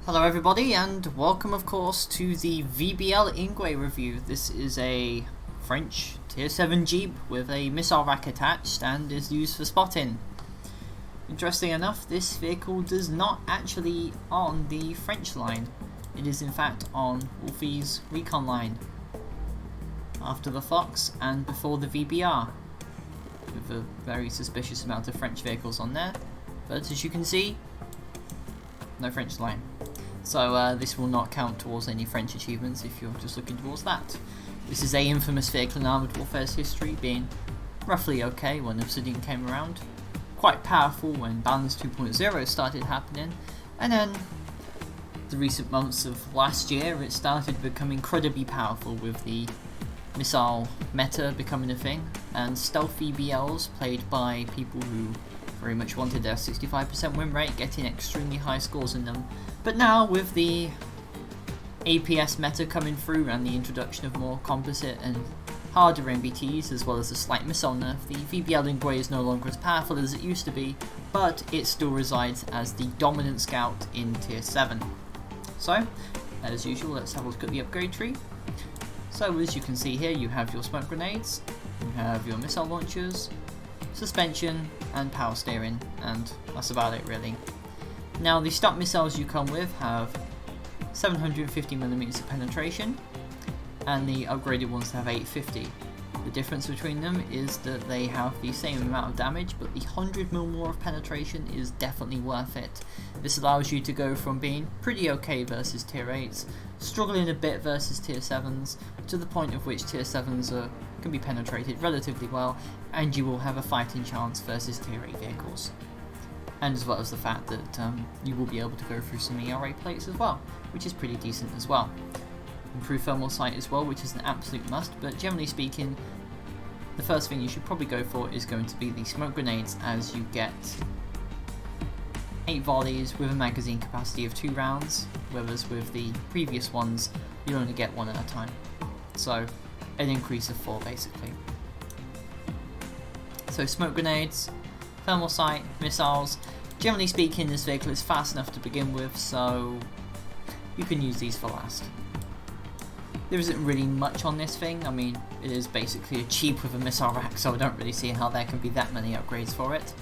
Hello everybody and welcome of course to the VBL INGWE review. This is a French tier 7 Jeep with a missile rack attached and is used for spotting. Interesting enough, this vehicle does not actually on the French line. It is in fact on Wolfie's Recon line. After the Fox and before the VBR. With a very suspicious amount of French vehicles on there. But as you can see, no French line. So this will not count towards any French achievements if you're just looking towards that. This is a infamous vehicle in Armoured Warfare's history, being roughly okay when Obsidian came around, quite powerful when Balance 2.0 started happening, and then the recent months of last year it started becoming incredibly powerful with the missile meta becoming a thing, and stealth VBLs played by people who very much wanted their 65% win rate, getting extremely high scores in them. But now with the APS meta coming through and the introduction of more composite and harder MBTs as well as a slight missile nerf, the VBL INGWE is no longer as powerful as it used to be, but it still resides as the dominant scout in tier 7. So, as usual, let's have a look at the upgrade tree. So as you can see here, you have your smoke grenades, you have your missile launchers, suspension and power steering, and that's about it really. Now the stock missiles you come with have 750mm of penetration, and the upgraded ones have 850. The difference between them is that they have the same amount of damage, but the 100mm more of penetration is definitely worth it. This allows you to go from being pretty okay versus tier 8s, struggling a bit versus tier 7s, to the point of which tier 7s can be penetrated relatively well, and you will have a fighting chance versus tier 8 vehicles. And as well as the fact that you will be able to go through some ERA plates as well, which is pretty decent as well. Improved thermal sight as well, which is an absolute must, but generally speaking, the first thing you should probably go for is going to be the smoke grenades, as you get 8 volleys with a magazine capacity of 2 rounds, whereas with the previous ones you only get 1 at a time. So an increase of 4 basically. So smoke grenades, thermal sight, missiles. Generally speaking, this vehicle is fast enough to begin with, so you can use these for last. There isn't really much on this thing. I mean, it is basically a Jeep with a missile rack, so I don't really see how there can be that many upgrades for it.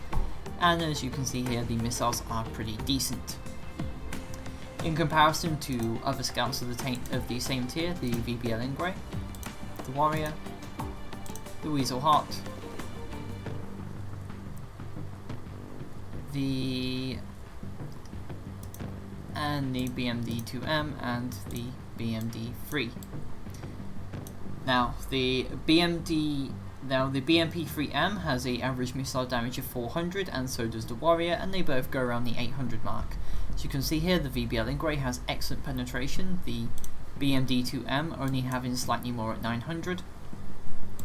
And as you can see here, the missiles are pretty decent. In comparison to other scouts of the same tier, the VBL INGWE, the Warrior, the Weasel Hot, the BMD2M and the BMD3. Now the BMP3M has an average missile damage of 400, and so does the Warrior, and they both go around the 800 mark. As you can see here, the VBL INGWE has excellent penetration, the BMD2M only having slightly more at 900.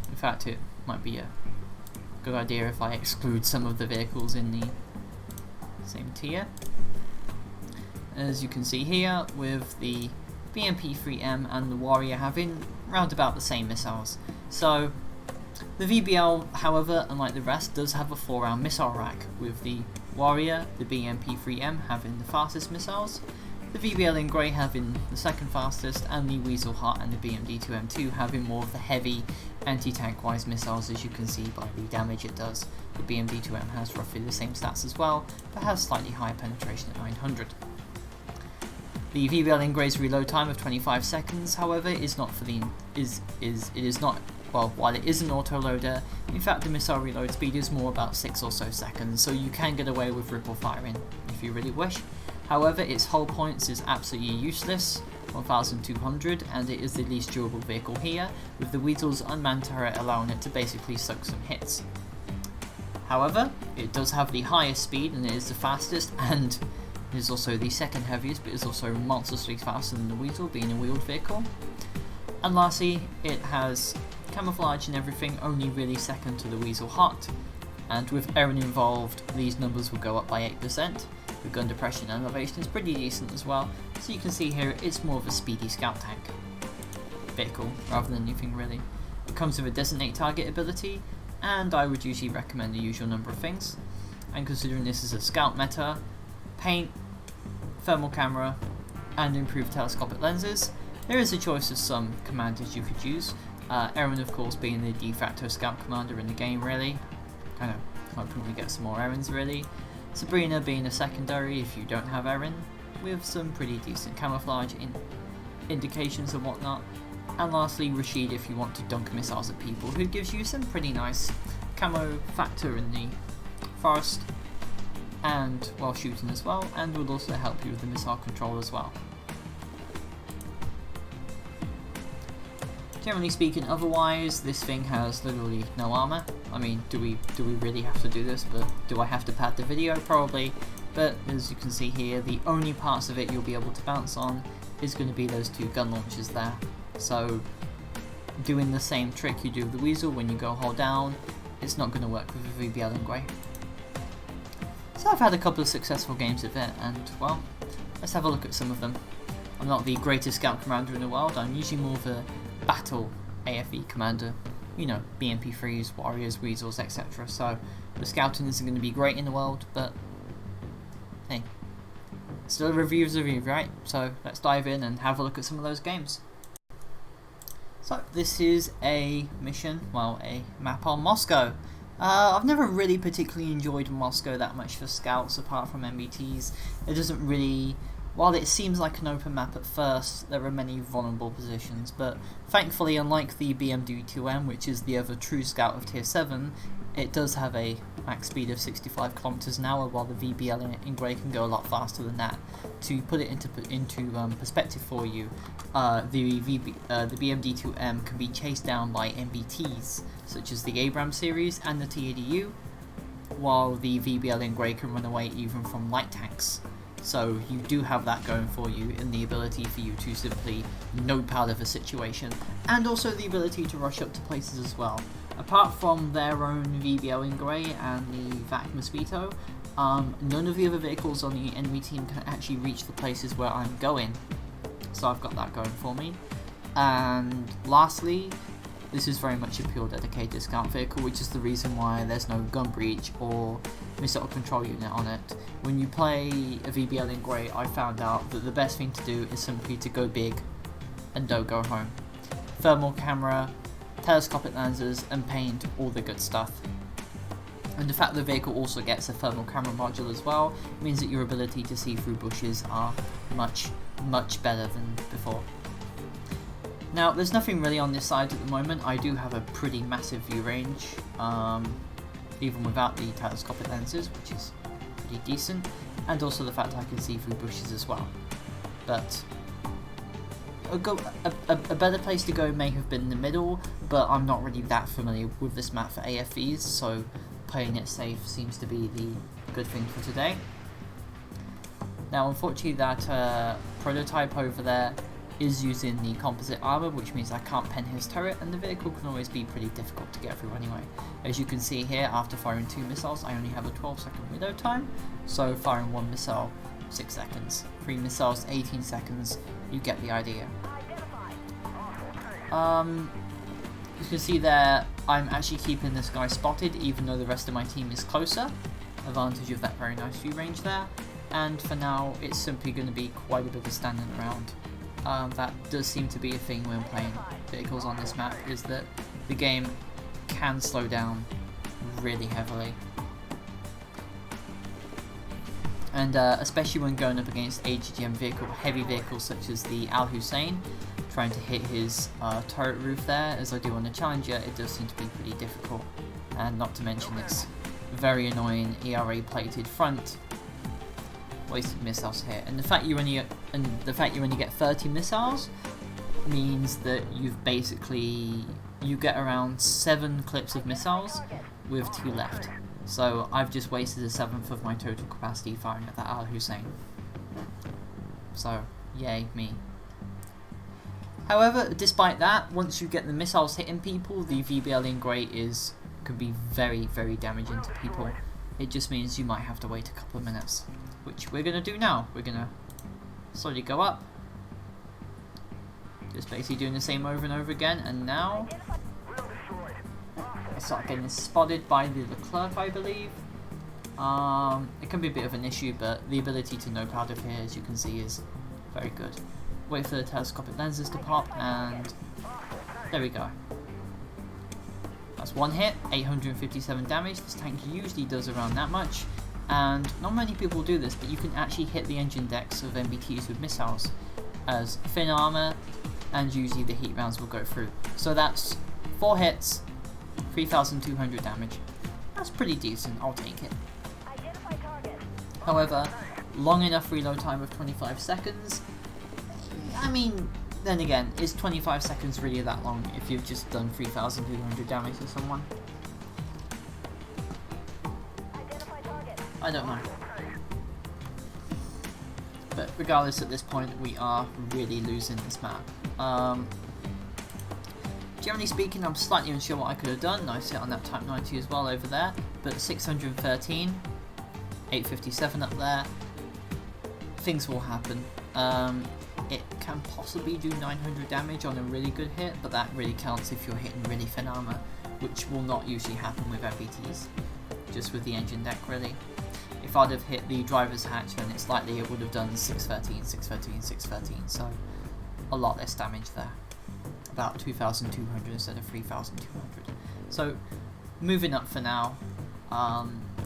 In fact, it might be a good idea if I exclude some of the vehicles in the same tier. As you can see here, with the BMP3M and the Warrior having round about the same missiles. So the VBL, however, unlike the rest, does have a 4-round missile rack, with the Warrior, the BMP3M having the fastest missiles, the VBL INGWE having the second fastest, and the Weasel Hot and the BMD2M2 having more of the heavy anti-tank wise missiles, as you can see by the damage it does. The BMD2M has roughly the same stats as well, but has slightly higher penetration at 900. The VBL INGWE's reload time of 25 seconds, however, is not for the while it is an autoloader, in fact the missile reload speed is more about 6 or so seconds, so you can get away with ripple firing if you really wish. However, its hull points is absolutely useless, 1200, and it is the least durable vehicle here, with the Weasel's unmanned turret allowing it to basically suck some hits. However, it does have the highest speed, and it is the fastest, and it is also the second heaviest, but is also monstrously faster than the Weasel, being a wheeled vehicle. And lastly, it has camouflage and everything, only really second to the Weasel Hot, and with Erin involved, these numbers will go up by 8%. The gun depression and elevation is pretty decent as well, so you can see here it's more of a speedy scout tank vehicle rather than anything really. It comes with a designate target ability, and I would usually recommend the usual number of things. And considering this is a scout meta, paint, thermal camera, and improved telescopic lenses. There is a choice of some commanders you could use. Aaron, of course, being the de facto scout commander in the game, really. Kind of hoping we get some more Aarons, really. Sabrina being a secondary if you don't have Aaron, with some pretty decent camouflage indications and whatnot. And lastly, Rashid if you want to dunk missiles at people, who gives you some pretty nice camo factor in the forest and while shooting as well, and will also help you with the missile control as well. Generally speaking, otherwise, this thing has literally no armor. I mean, do we really have to do this? But do I have to pad the video? Probably. But as you can see here, the only parts of it you'll be able to bounce on is going to be those two gun launchers there. So, doing the same trick you do with the Weasel when you go hold down, it's not going to work with the VBL INGWE. So I've had a couple of successful games of it, and well, let's have a look at some of them. I'm not the greatest scout commander in the world. I'm usually more of a battle AFE commander, you know, BMP3s, warriors, weasels, etc. So the scouting isn't going to be great in the world, but hey, still a review is a review, right? So let's dive in and have a look at some of those games. So this is a mission, well, a map on Moscow. I've never really particularly enjoyed Moscow that much for scouts apart from MBTs. It doesn't really, while it seems like an open map at first, there are many vulnerable positions, but thankfully, unlike the BMD-2M, which is the other true scout of tier 7, it does have a max speed of 65 km an hour, while the VBL INGWE can go a lot faster than that. To put it into perspective for you, the BMD-2M can be chased down by MBTs, such as the Abrams series and the TADU, while the VBL INGWE can run away even from light tanks. So you do have that going for you in the ability for you to simply nope out of a situation, and also the ability to rush up to places as well. Apart from their own VBL INGWE and the VAC Mosquito, none of the other vehicles on the enemy team can actually reach the places where I'm going. So I've got that going for me. And lastly, this is very much a pure dedicated scout vehicle, which is the reason why there's no gun breach or missile control unit on it. When you play a VBL INGWE, I found out that the best thing to do is simply to go big and don't go home. Thermal camera, telescopic lenses, and paint, all the good stuff. And the fact the vehicle also gets a thermal camera module as well means that your ability to see through bushes are much better than before. Now, there's nothing really on this side at the moment. I do have a pretty massive view range, even without the telescopic lenses, which is pretty decent, and also the fact I can see through bushes as well. But a better place to go may have been the middle, but I'm not really that familiar with this map for AFVs, so playing it safe seems to be the good thing for today. Now, unfortunately, that prototype over there is using the composite armor, which means I can't pen his turret, and the vehicle can always be pretty difficult to get through anyway. As you can see here, after firing 2 missiles, I only have a 12-second reload time, so firing 1 missile, 6 seconds, 3 missiles, 18 seconds, you get the idea. You can see there, I'm actually keeping this guy spotted, even though the rest of my team is closer. Advantage of that very nice view range there, and for now, it's simply going to be quite a bit of standing around. That does seem to be a thing when playing vehicles on this map, is that the game can slow down really heavily. And especially when going up against AGGM heavy vehicles such as the Al Hussein, trying to hit his turret roof there, as I do on the Challenger, it does seem to be pretty difficult. And not to mention its very annoying ERA plated front. Wasted missiles here, and the fact you only get 30 missiles means that you get around 7 clips of missiles with 2 left. So I've just wasted a 1/7 of my total capacity firing at that Al Hussein. So yay me. However, despite that, once you get the missiles hitting people, the VBL INGWE can be very damaging to people. It just means you might have to wait a couple of minutes, which we're going to do now. We're going to slowly go up, just basically doing the same over and over again, and now I start getting spotted by the Leclerc, I believe. It can be a bit of an issue, but the ability to nope out of here, as you can see, is Very good. Wait for the telescopic lenses to pop, and there we go. That's one hit, 857 damage. This tank usually does around that much, and not many people do this, but you can actually hit the engine decks of MBTs with missiles as thin armor, and usually the heat rounds will go through. So that's 4 hits, 3,200 damage. That's pretty decent, I'll take it. However, long enough reload time of 25 seconds. I mean, then again, is 25 seconds really that long if you've just done 3,200 damage to someone? I don't know. But regardless, at this point, we are really losing this map. Generally speaking, I'm slightly unsure what I could have done. Nice hit on that Type 90 as well over there. But 613, 857 up there. Things will happen. It can possibly do 900 damage on a really good hit, but that really counts if you're hitting really thin armor, which will not usually happen with MBTs, just with the engine deck really. If I'd have hit the driver's hatch, then it's likely it would have done 613, 613, 613, so a lot less damage there. About 2,200 instead of 3,200. So moving up for now,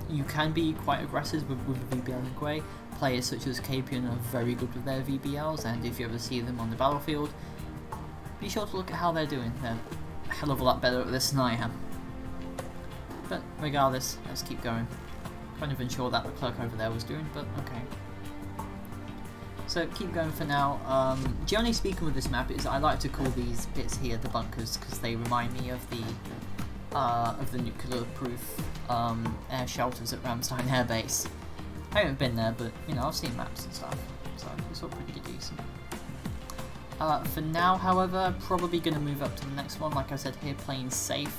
you can be quite aggressive with VBL INGWE. Players such as Capian are very good with their VBLs, and if you ever see them on the battlefield, be sure to look at how they're doing. They're a hell of a lot better at this than I am. But regardless, let's keep going. Kind of unsure that the clerk over there was doing, but okay. So keep going for now. Generally speaking with this map, is I like to call these bits here the bunkers, because they remind me of the nuclear-proof air shelters at Ramstein Air Base. I haven't been there, but you know, I've seen maps and stuff, so it's all pretty decent. For now, however, probably going to move up to the next one. Like I said here, playing safe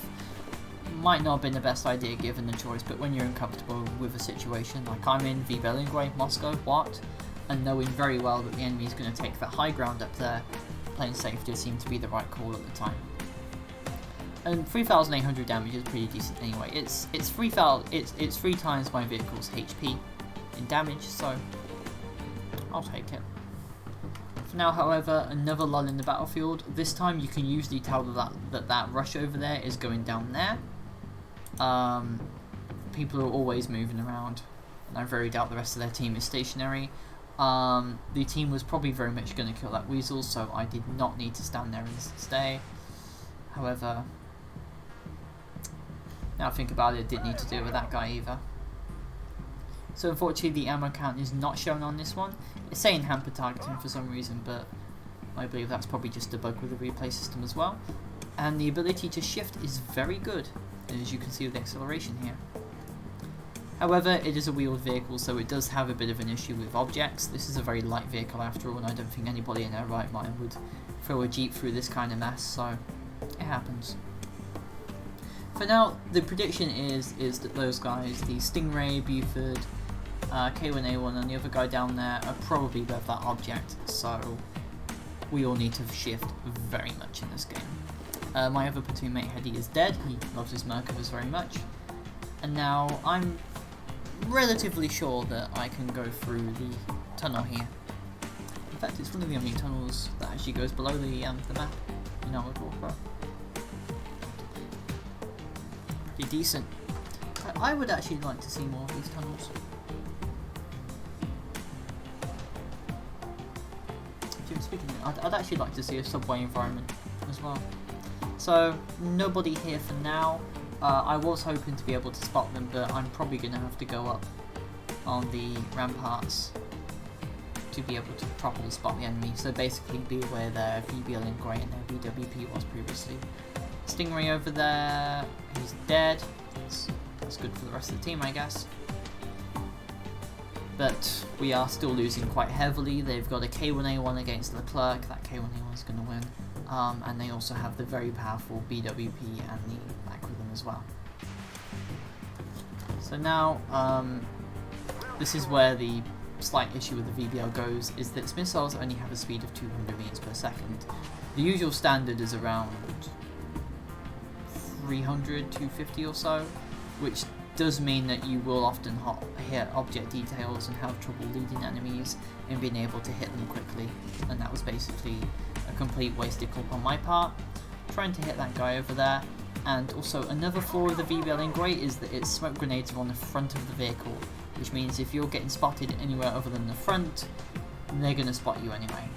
might not have been the best idea given the choice, but when you're uncomfortable with a situation, like I'm in VBL INGWE, Moscow, what? And knowing very well that the enemy is going to take that high ground up there, playing safe did seem to be the right call at the time. And 3,800 damage is pretty decent anyway. It's 3 times my vehicle's HP in damage, so I'll take it. For now, however, another lull in the battlefield. This time you can usually tell that rush over there is going down there. People are always moving around, and I very doubt the rest of their team is stationary. The team was probably very much going to kill that weasel, so I did not need to stand there and stay. However, now I think about it, didn't need to deal with that guy either. So unfortunately the ammo count is not shown on this one. It's saying hamper targeting for some reason, but I believe that's probably just a bug with the replay system as well. And the ability to shift is very good, as you can see with the acceleration here. However, it is a wheeled vehicle, so it does have a bit of an issue with objects. This is a very light vehicle after all, and I don't think anybody in their right mind would throw a jeep through this kind of mess, so it happens. For now, the prediction is that those guys, the Stingray, Buford, K1A1 and the other guy down there are probably above that object, so we all need to shift very much in this game. My other platoon mate Hedy is dead, he loves his Merkavas very much, and now I'm relatively sure that I can go through the tunnel here. In fact, it's one of the only tunnels that actually goes below the map in Armored Warfare. Pretty decent. I would actually like to see more of these tunnels. Speaking of, I'd actually like to see a subway environment as well. So nobody here for now. I was hoping to be able to spot them, but I'm probably going to have to go up on the ramparts to be able to properly spot the enemy. So basically be where their VBL INGWE and their VWP was previously. Stingray over there, he's dead. That's good for the rest of the team, I guess. But we are still losing quite heavily. They've got a K1A1 against Leclerc. That K1A1 is going to win. And they also have the very powerful BWP and the back with them as well. So now, this is where the slight issue with the VBL goes, is that its missiles only have a speed of 200 meters per second. The usual standard is around 300, 250 or so, which does mean that you will often hit object details and have trouble leading enemies in being able to hit them quickly, and that was basically a complete wasted clip on my part, trying to hit that guy over there. And also another flaw of the VBL INGWE is that its smoke grenades are on the front of the vehicle, which means if you're getting spotted anywhere other than the front, they're going to spot you anyway.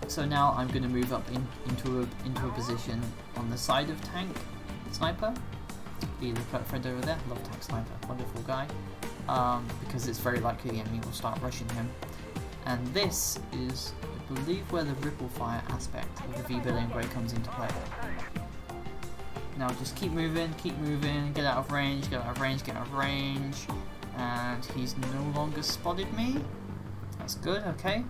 So now I'm going to move up into a position on the side of tank sniper. The Leclerc friend over there, love tank sniper, wonderful guy, because it's very likely the enemy will start rushing him. And this is, I believe, where the ripple fire aspect of the VBL INGWE comes into play. Now just keep moving, get out of range, get out of range, get out of range, and he's no longer spotted me. That's good, okay.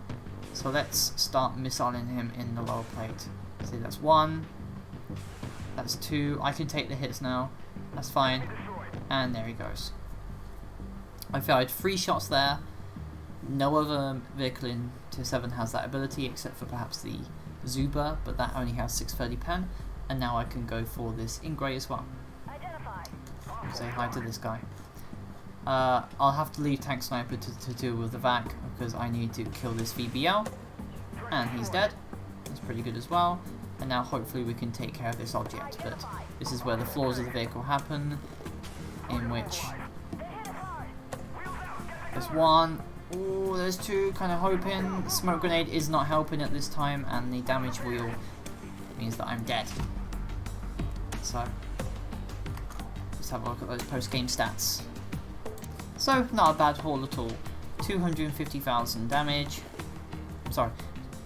So let's start missiling him in the lower plate. See, that's 1, that's 2, I can take the hits now, that's fine, and there he goes. I fired 3 shots there. No other vehicle in Tier 7 has that ability except for perhaps the Zuba, but that only has 630 pen. And now I can go for this INGWE as well. Say hi to this guy. I'll have to leave Tank Sniper to deal with the VAC because I need to kill this VBL. And he's dead. That's pretty good as well. And now hopefully we can take care of this object. But this is where the flaws of the vehicle happen, in which there's 1. Ooh, there's 2, kind of hoping. Smoke grenade is not helping at this time, and the damage wheel means that I'm dead. So let's have a look at those post-game stats. So not a bad haul at all. 250,000 damage. Sorry,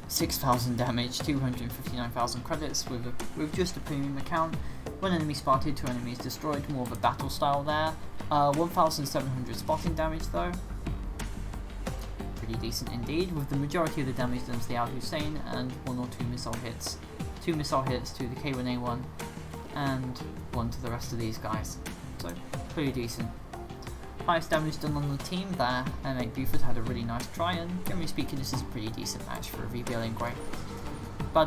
6,000 damage, 259,000 credits with just a premium account. 1 enemy spotted, 2 enemies destroyed. More of a battle style there. 1,700 spotting damage though. Pretty decent indeed, with the majority of the damage done to the Al Hussein and 1 or 2 missile hits. 2 missile hits to the K1A1 and 1 to the rest of these guys. So, pretty decent. Highest damage done on the team there, M8 Buford had a really nice try, and generally speaking this is a pretty decent match for a VBL INGWE. But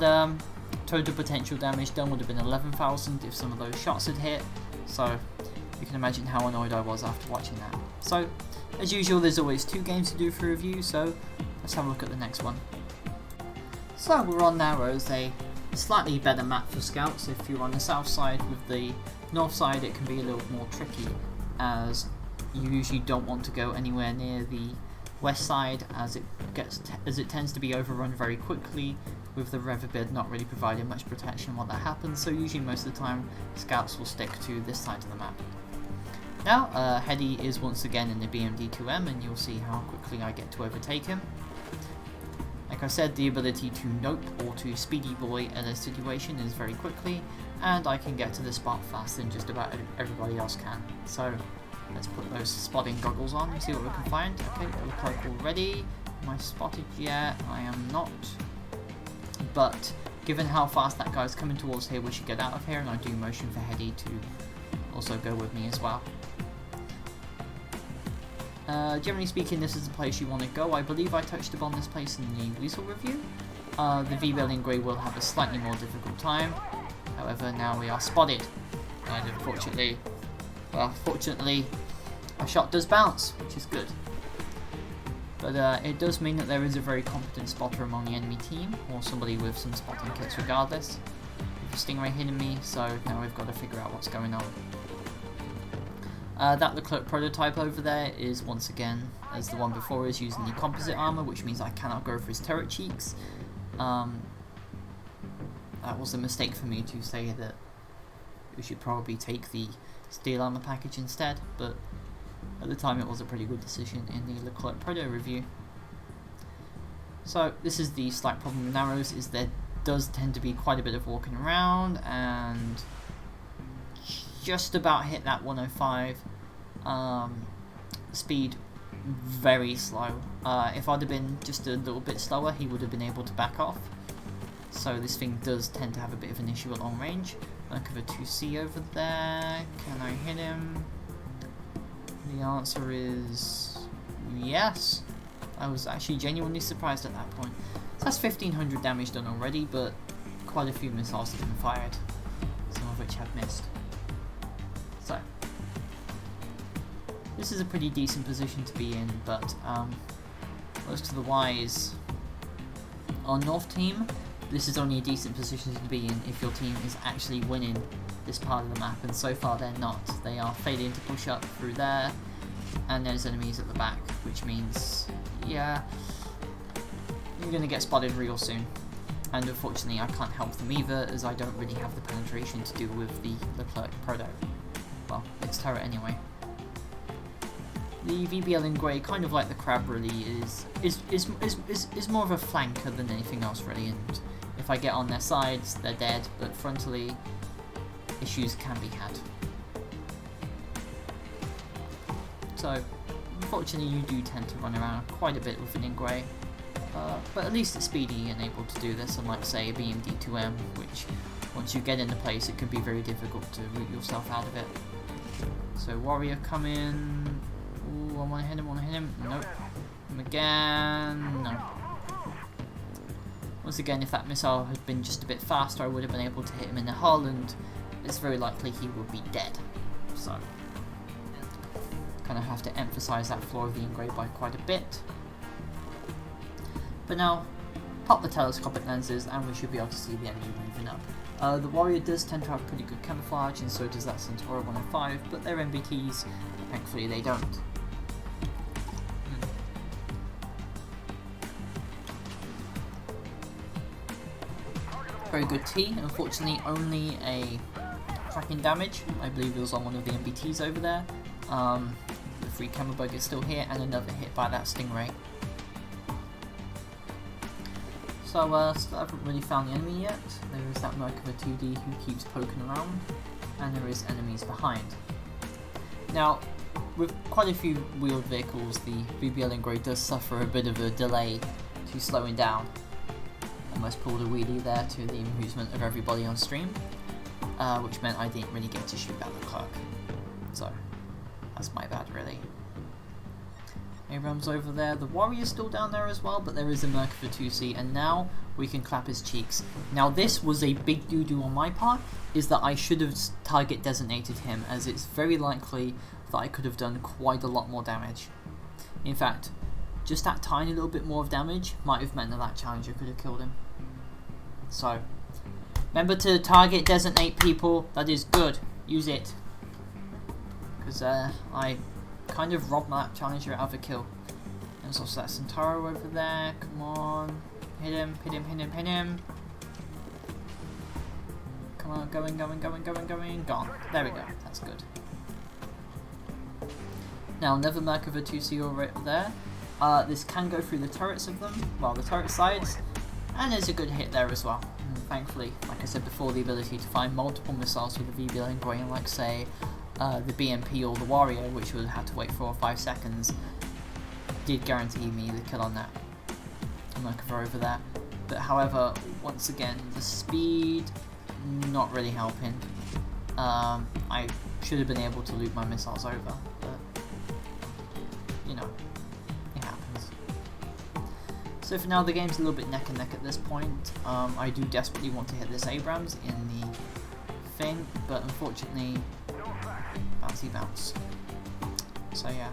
total potential damage done would have been 11,000 if some of those shots had hit, so you can imagine how annoyed I was after watching that. So, as usual there's always 2 games to do for review, so let's have a look at the next one. So we're on Narrows, a slightly better map for scouts. If you're on the south side, with the north side it can be a little more tricky, as you usually don't want to go anywhere near the west side as it tends to be overrun very quickly, with the Reverbid not really providing much protection while that happens, so usually most of the time scouts will stick to this side of the map. Now Hedy is once again in the BMD2M, and you'll see how quickly I get to overtake him. Like I said, the ability to nope or to speedy boy in a situation is very quickly, and I can get to the spot faster than just about everybody else can. So let's put those spotting goggles on and see what we can find. Okay, Leclerc already. Am I spotted yet? I am not. But given how fast that guy's coming towards here, we should get out of here, and I do motion for Hedy to also go with me as well. Generally speaking, this is the place you want to go. I believe I touched upon this place in the Weasel review. The VBL INGWE will have a slightly more difficult time. However, now we are spotted. And unfortunately, well, fortunately, our shot does bounce, which is good. But it does mean that there is a very competent spotter among the enemy team, or somebody with some spotting kits regardless. With a Stingray hitting me, so now we've got to figure out what's going on. That Leclerc prototype over there is once again, as the one before, is using the composite armor, which means I cannot go for his turret cheeks. That was a mistake for me to say that we should probably take the steel armor package instead, but at the time it was a pretty good decision in the Leclerc proto review. So this is the slight problem with Narrows, is there does tend to be quite a bit of walking around, and just about hit that 105. Speed very slow. If I'd have been just a little bit slower, he would have been able to back off. So this thing does tend to have a bit of an issue at long range. I cover 2C over there. Can I hit him? The answer is yes. I was actually genuinely surprised at that point. So that's 1,500 damage done already, but quite a few missiles have been fired, some of which have missed. So this is a pretty decent position to be in, but most of the wise on North team, this is only a decent position to be in if your team is actually winning this part of the map, and so far they're not. They are failing to push up through there, and there's enemies at the back, which means, yeah, you're going to get spotted real soon. And unfortunately I can't help them either, as I don't really have the penetration to deal with the Leclerc proto. Well, its turret anyway. The VBL INGWE, kind of like the crab really, is more of a flanker than anything else really, and if I get on their sides they're dead, but frontally issues can be had. So unfortunately you do tend to run around quite a bit with an INGWE, but at least it's speedy and able to do this, unlike say a BMD2M, which once you get into place it can be very difficult to root yourself out of it. So warrior come in. Ooh, I want to hit him, nope. Him again, no. Once again, if that missile had been just a bit faster, I would have been able to hit him in the hull, and it's very likely he would be dead. So, kind of have to emphasize that flaw of the INGWE by quite a bit. But now, pop the telescopic lenses, and we should be able to see the enemy moving up. The warrior does tend to have pretty good camouflage, and so does that Centaur 105, but their MBTs, thankfully they don't. Very good T, unfortunately only a tracking damage. I believe it was on one of the MBTs over there. The free camo bug is still here, and another hit by that Stingray. So still haven't really found the enemy yet. There is that Merkava 2D who keeps poking around, and there is enemies behind. Now, with quite a few wheeled vehicles, the VBL INGWE does suffer a bit of a delay to slowing down. Almost pulled a wheelie there to the amusement of everybody on stream, which meant I didn't really get to shoot at the clerk. So, that's my bad really. Abrams over there, the warrior's still down there as well, but there is a Merkava 2C, and now we can clap his cheeks. Now this was a big doo-doo on my part, is that I should have target designated him, as it's very likely that I could have done quite a lot more damage. In fact, just that tiny little bit more of damage might have meant that that challenger could have killed him. So, remember to target designate people, that is good, use it. Because I kind of robbed that challenger out of a kill. There's also that Centauro over there, come on, hit him, hit him, hit him, hit him. Come on, going, gone. There we go, that's good. Now another Merkava 2C over there. This can go through the turrets of them, well the turret sides, and there's a good hit there as well. And thankfully, like I said before, the ability to find multiple missiles with the VBL INGWE, like say the BMP or the warrior, which would have had to wait 4 or 5 seconds, did guarantee me the kill on that Merkava over there. But however, once again, the speed not really helping. I should have been able to loop my missiles over, but you know, it happens. So for now the game's a little bit neck and neck at this point. I do desperately want to hit this Abrams in the thing, but unfortunately, bouncy bounce. So yeah.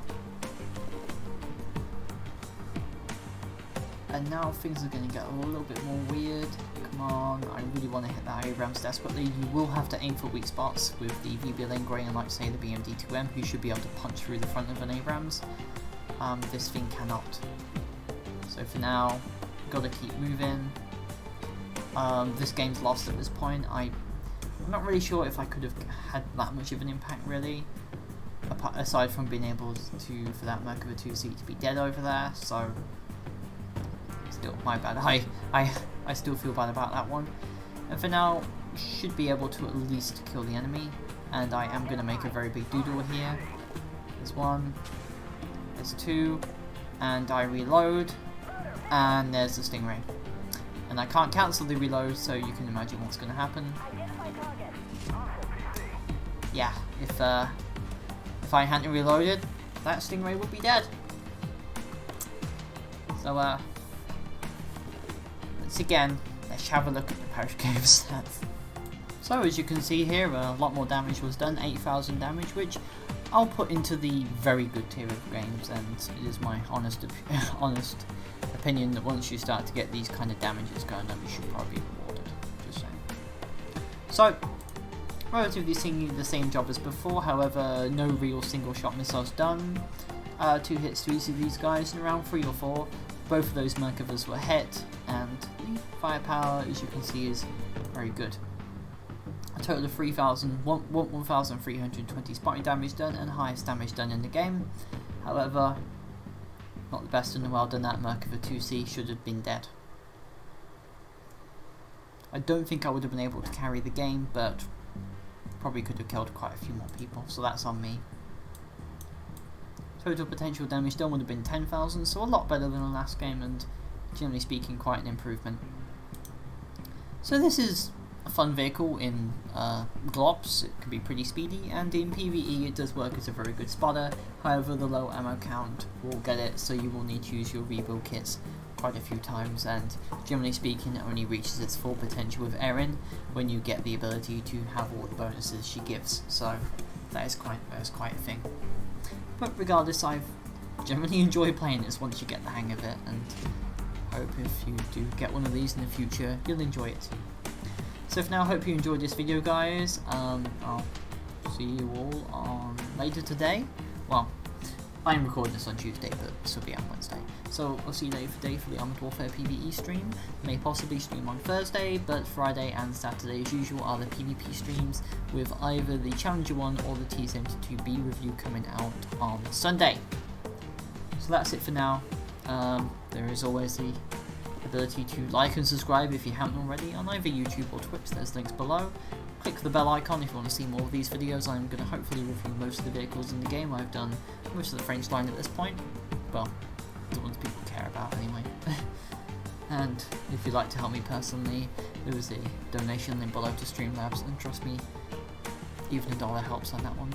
And now things are going to get a little bit more weird. Come on, I really want to hit that Abrams desperately. You will have to aim for weak spots with the VBL INGWE and like say the BMD2M, who should be able to punch through the front of an Abrams. This thing cannot. So for now, gotta keep moving. This game's lost at this point. I'm not really sure if I could have had that much of an impact really, aside from being able to, for that Merkava 2C to be dead over there, so still my bad. I still feel bad about that one. And for now, should be able to at least kill the enemy, and I am going to make a very big doodle here. There's one, there's two, and I reload, and there's the Stingray. And I can't cancel the reload, so you can imagine what's going to happen. Yeah, if I hadn't reloaded, that Stingray would be dead. So let's have a look at the post-game stats. So as you can see here, a lot more damage was done, 8,000 damage, which I'll put into the very good tier of games, and it is my honest opinion that once you start to get these kind of damages going on, you should probably be rewarded. Just saying. So, relatively seeing the same job as before, however, no real single shot missiles done. 2 hits to each of these guys in around 3 or 4. Both of those Merkavas were hit, and the firepower, as you can see, is very good. A total of 1,320 sparking damage done, and highest damage done in the game. However, not the best in the world, and that Merkava 2C should have been dead. I don't think I would have been able to carry the game, but probably could have killed quite a few more people, so that's on me. Total potential damage done would have been 10,000, so a lot better than the last game, and generally speaking quite an improvement. So this is a fun vehicle in Glops. It can be pretty speedy, and in PvE it does work as a very good spotter. However, the low ammo count will get it, so you will need to use your rebuild kits quite a few times, and generally speaking it only reaches its full potential with Erin when you get the ability to have all the bonuses she gives, so that is quite a thing. But regardless, I've generally enjoyed playing this once you get the hang of it, and hope if you do get one of these in the future, you'll enjoy it too. So for now, I hope you enjoyed this video, guys. I'll see you all on later today. Well, I'm recording this on Tuesday, but this will be on Wednesday. So I'll see you later today for the Armored Warfare PvE stream. May possibly stream on Thursday, but Friday and Saturday, as usual, are the PvP streams, with either the Challenger 1 or the T-72B review coming out on Sunday. So that's it for now. There is always the ability to like and subscribe if you haven't already on either YouTube or Twitch. There's links below. Click the bell icon if you want to see more of these videos. I'm going to hopefully review most of the vehicles in the game. I've done most of the French line at this point. Well, the ones people care about anyway. And if you'd like to help me personally, there is a donation link below to Streamlabs, and trust me, even $1 helps on that one.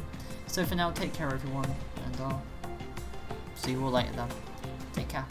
So for now, take care everyone, and I'll see you all later then. Take care.